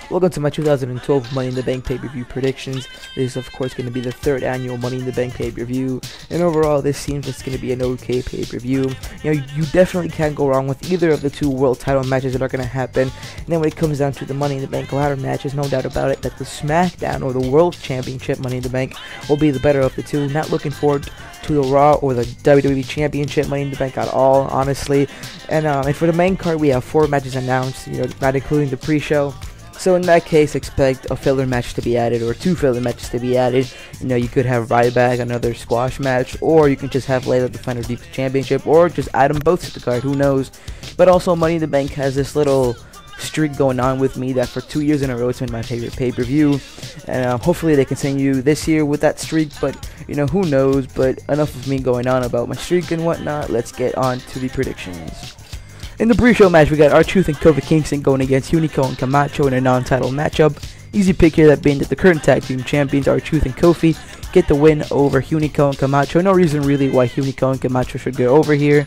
Welcome to my 2012 Money in the Bank pay-per-view predictions. This is of course going to be the 3rd annual Money in the Bank pay-per-view, and overall this seems it's going to be an okay pay-per-view. You know, you definitely can't go wrong with either of the 2 world title matches that are going to happen. And then when it comes down to the Money in the Bank ladder matches, no doubt about it that the SmackDown or the World Championship Money in the Bank will be the better of the 2. Not looking forward to the Raw or the WWE Championship Money in the Bank at all, honestly. And for the main card, we have 4 matches announced, you know, not including the pre-show. So in that case, expect a filler match to be added, or 2 filler matches to be added. You know, you could have Ryback, another squash match, or you can just have Layla defend her Deep Championship, or just add them both to the card, who knows. But also, Money in the Bank has this little streak going on with me that for 2 years in a row it's been my favorite pay-per-view, and hopefully they continue this year with that streak, but you know, who knows. But enough of me going on about my streak and whatnot. Let's get on to the predictions. In the pre-show match, we got R-Truth and Kofi Kingston going against Hunico and Camacho in a non-title matchup. Easy pick here, that being that the current tag team champions R-Truth and Kofi get the win over Hunico and Camacho. No reason really why Hunico and Camacho should go over here,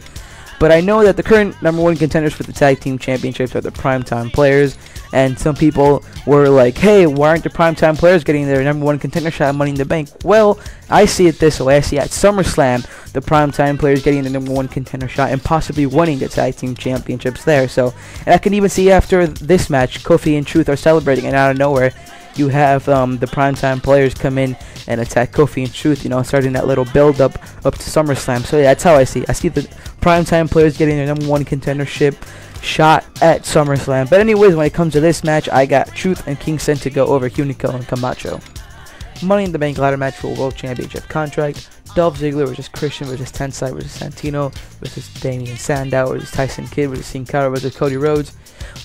but I know that the current #1 contenders for the tag team championships are the primetime players, and some people were like, hey, why aren't the primetime players getting their #1 contender shot at Money in the Bank? Well, I see it this way. I see at SummerSlam the primetime players getting the #1 contender shot and possibly winning the tag team championships there. So, and I can even see after this match, Kofi and Truth are celebrating, and out of nowhere you have the primetime players come in and attack Kofi and Truth, you know, starting that little build up to SummerSlam. So yeah, that's how I see it. I see the primetime players getting their #1 contendership shot at SummerSlam. But anyways, when it comes to this match, I got Truth and Kingston to go over Hunico and Camacho. Money in the Bank ladder match for World Championship contract. Dolph Ziggler versus Christian versus Tensai versus Santino versus Damien Sandow versus Tyson Kidd versus Cara versus Cody Rhodes.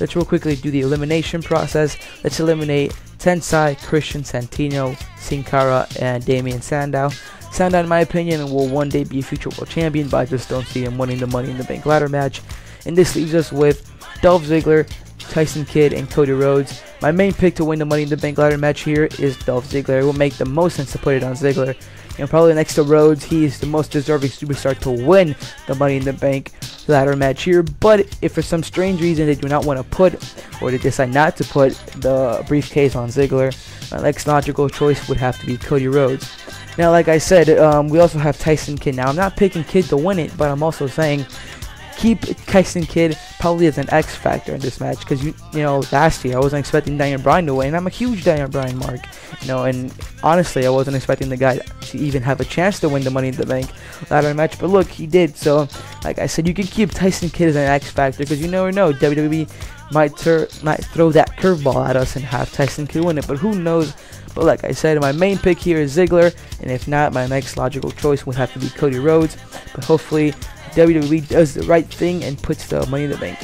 Let's real quickly do the elimination process. Let's eliminate Tensai, Christian, Santino, Sin Cara, and Damien Sandow. Sandow, in my opinion, will one day be a future world champion, but I just don't see him winning the Money in the Bank ladder match. And this leaves us with Dolph Ziggler, Tyson Kidd, and Cody Rhodes. My main pick to win the Money in the Bank ladder match here is Dolph Ziggler. It will make the most sense to put it on Ziggler. And probably next to Rhodes, he is the most deserving superstar to win the Money in the Bank ladder match here. But if for some strange reason they do not want to put, or they decide not to put the briefcase on Ziggler, my next logical choice would have to be Cody Rhodes. Now, like I said, we also have Tyson Kidd. Now, I'm not picking Kidd to win it, but I'm also saying keep Tyson Kidd probably as an X factor in this match, because you know, last year I wasn't expecting Bryan to win, and I'm a huge Bryan mark, you know, and honestly I wasn't expecting the guy to even have a chance to win the Money in the Bank ladder match, but look, he did. So like I said, you can keep Tyson Kidd as an X factor, because you never know, WWE might throw that curveball at us and have Tyson Kidd win it, but who knows. But like I said, my main pick here is Ziggler, and if not, my next logical choice would have to be Cody Rhodes. But hopefully WWE does the right thing and puts the Money in the Bank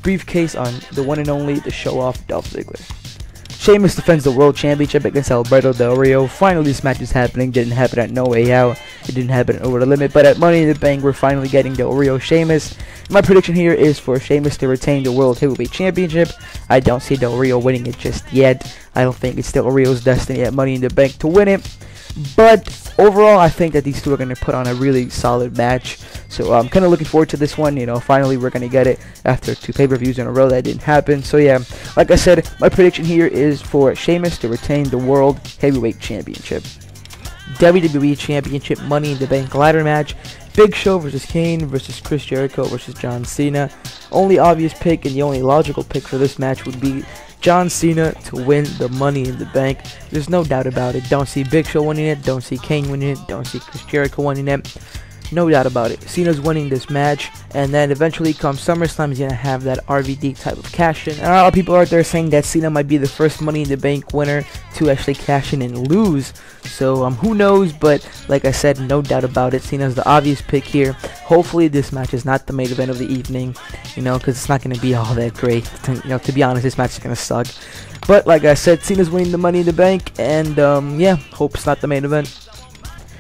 briefcase on the one and only, the show-off Dolph Ziggler. Sheamus defends the World Championship against Alberto Del Rio. Finally, this match is happening. Didn't happen at No Way Out. It didn't happen Over the Limit. But at Money in the Bank, we're finally getting Del Rio Sheamus. My prediction here is for Sheamus to retain the World Heavyweight Championship. I don't see Del Rio winning it just yet. I don't think it's Del Rio's destiny at Money in the Bank to win it. But overall, I think that these 2 are going to put on a really solid match. So I'm kind of looking forward to this one. You know, finally we're going to get it after 2 pay-per-views in a row that didn't happen. So yeah, like I said, my prediction here is for Sheamus to retain the World Heavyweight Championship. WWE Championship Money in the Bank ladder match. Big Show versus Kane versus Chris Jericho versus John Cena. Only obvious pick and the only logical pick for this match would be John Cena to win the Money in the Bank. There's no doubt about it. Don't see Big Show winning it. Don't see Kane winning it. Don't see Chris Jericho winning it. No doubt about it. Cena's winning this match, and then eventually come SummerSlam, he's going to have that RVD type of cash in. And a lot of people out there saying that Cena might be the first Money in the Bank winner to actually cash in and lose. So who knows, but like I said, no doubt about it, Cena's the obvious pick here. Hopefully this match is not the main event of the evening, you know, because it's not going to be all that great. You know, to be honest, this match is going to suck. But like I said, Cena's winning the Money in the Bank, and yeah, hope it's not the main event.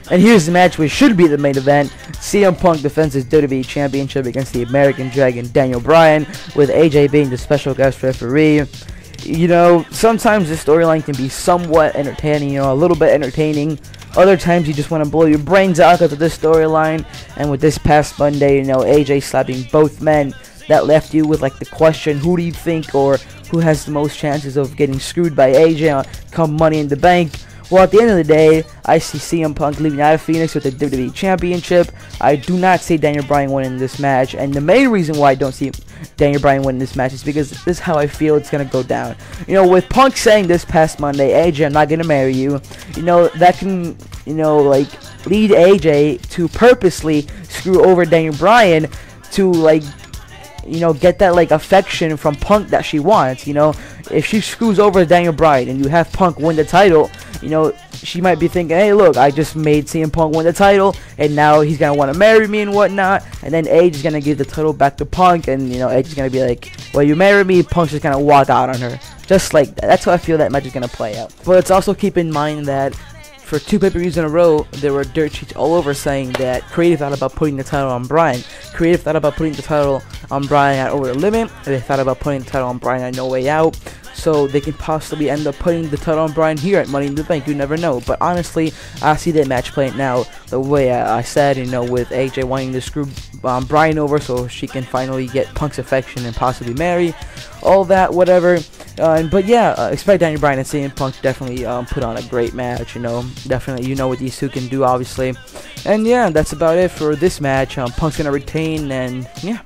And here's the match which should be the main event. CM Punk defends his WWE Championship against the American Dragon Daniel Bryan, with AJ being the special guest referee. You know, sometimes this storyline can be somewhat entertaining, you know, a little bit entertaining. Other times you just want to blow your brains out because of this storyline. And with this past Monday, you know, AJ slapping both men, that left you with like the question, who do you think, or who has the most chances of getting screwed by AJ come Money in the Bank. Well, at the end of the day, I see CM Punk leaving out of Phoenix with the WWE Championship. I do not see Daniel Bryan winning this match, and the main reason why I don't see Daniel Bryan winning this match is because this is how I feel it's going to go down. You know, with Punk saying this past Monday, AJ, I'm not going to marry you, you know, that can, you know, like, lead AJ to purposely screw over Daniel Bryan to, like, you know, get that, like, affection from Punk that she wants. You know, if she screws over Daniel Bryan and you have Punk win the title, you know, she might be thinking, hey, look, I just made CM Punk win the title, and now he's going to want to marry me and whatnot, and then Edge is going to give the title back to Punk, and, you know, Edge is going to be like, well, you marry me, Punk's just going to walk out on her. Just like that. That's how I feel that match is going to play out. But let's also keep in mind that for 2 pay-per-views in a row, there were dirt sheets all over saying that Creative thought about putting the title on Bryan. Creative thought about putting the title on Bryan at Over the Limit, and they thought about putting the title on Bryan at No Way Out. So they can possibly end up putting the title on Bryan here at Money in the Bank. You never know. But honestly, I see that match playing now the way I said, you know, with AJ wanting to screw Bryan over so she can finally get Punk's affection and possibly marry. All that, whatever. But yeah, expect Daniel Bryan and CM Punk definitely put on a great match, you know. Definitely, you know what these two can do, obviously. And yeah, that's about it for this match. Punk's going to retain, and yeah.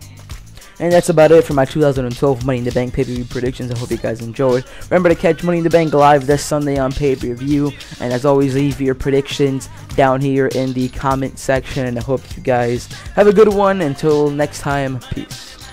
And that's about it for my 2012 Money in the Bank pay-per-view predictions. I hope you guys enjoyed. Remember to catch Money in the Bank live this Sunday on pay-per-view. And as always, leave your predictions down here in the comment section. And I hope you guys have a good one. Until next time, peace.